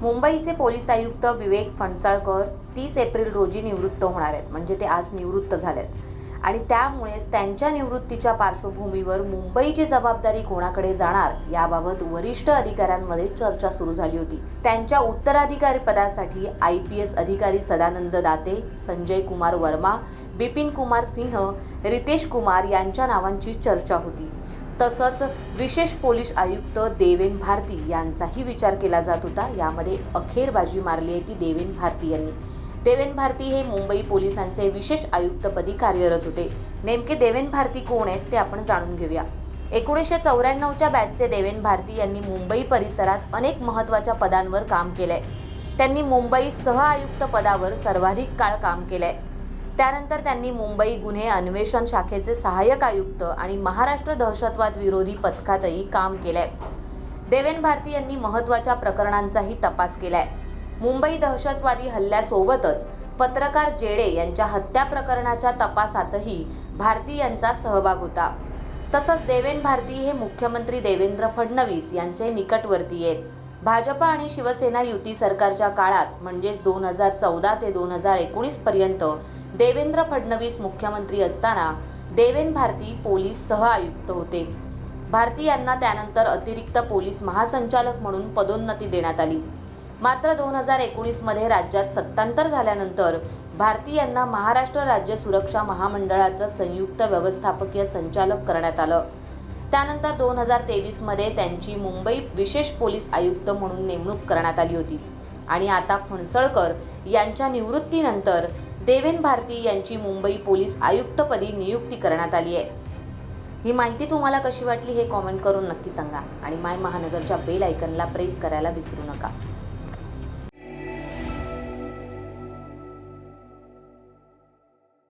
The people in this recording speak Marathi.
मुंबईचे पोलीस आयुक्त विवेक फणसळकर 30 एप्रिल रोजी निवृत्त होणार आहेत. म्हणजे ते आज निवृत्त झालेत आणि त्यामुळेच त्यांच्या निवृत्तीच्या पार्श्वभूमीवर मुंबईची जबाबदारी कोणाकडे जाणार याबाबत वरिष्ठ अधिकाऱ्यांमध्ये चर्चा सुरू झाली होती. त्यांच्या उत्तराधिकारी पदासाठी IPS अधिकारी सदानंद दाते, संजय कुमार वर्मा, बिपिन कुमार सिंह, रितेश कुमार यांच्या नावांची चर्चा होती. तसंच विशेष पोलीस आयुक्त देवेन भारती यांचाही विचार केला जात होता. यामध्ये अखेर बाजी मारली आहे ती देवेन भारती यांनी. देवेन भारती हे मुंबई पोलिसांचे विशेष आयुक्तपदी कार्यरत होते. नेमके देवेन भारती कोण आहेत ते आपण जाणून घेऊया. 1994च्या बॅचचे देवेन भारती यांनी मुंबई परिसरात अनेक महत्त्वाच्या पदांवर काम केलंय. त्यांनी मुंबई सहआयुक्त पदावर सर्वाधिक काळ काम केलंय. त्यानंतर त्यांनी मुंबई गुन्हे अन्वेषण शाखेचे सहाय्यक आयुक्त आणि महाराष्ट्र दहशतवाद विरोधी पथकातही काम केलंय. देवेन भारती यांनी महत्त्वाच्या प्रकरणांचाही तपास केलाय. मुंबई दहशतवादी हल्ल्यासोबतच पत्रकार जेडे यांच्या हत्या प्रकरणाच्या तपासातही भारती यांचा सहभाग होता. तसंच देवेन भारती हे मुख्यमंत्री देवेंद्र फडणवीस यांचे निकटवर्ती आहेत. भाजप आणि शिवसेना युती सरकारच्या काळात म्हणजेच 2014 ते 2019 पर्यंत देवेंद्र फडणवीस मुख्यमंत्री असताना देवेन भारती पोलीस सहआयुक्त होते. भारती यांना त्यानंतर अतिरिक्त पोलीस महासंचालक म्हणून पदोन्नती देण्यात आली. मात्र 2019 मध्ये राज्यात सत्तांतर झाल्यानंतर भारती यांना महाराष्ट्र राज्य सुरक्षा महामंडळाचं संयुक्त व्यवस्थापकीय संचालक करण्यात आलं. त्यानंतर 2023 मध्ये त्यांची मुंबई विशेष पोलीस आयुक्त म्हणून नेमणूक करण्यात आली होती आणि आता फणसळकर यांच्या निवृत्तीनंतर देवेन भारती यांची मुंबई पोलीस आयुक्तपदी नियुक्ती करण्यात आली आहे. ही माहिती तुम्हाला कशी वाटली हे कॉमेंट करून नक्की सांगा आणि माय महानगरच्या बेल आयकनला प्रेस करायला विसरू नका.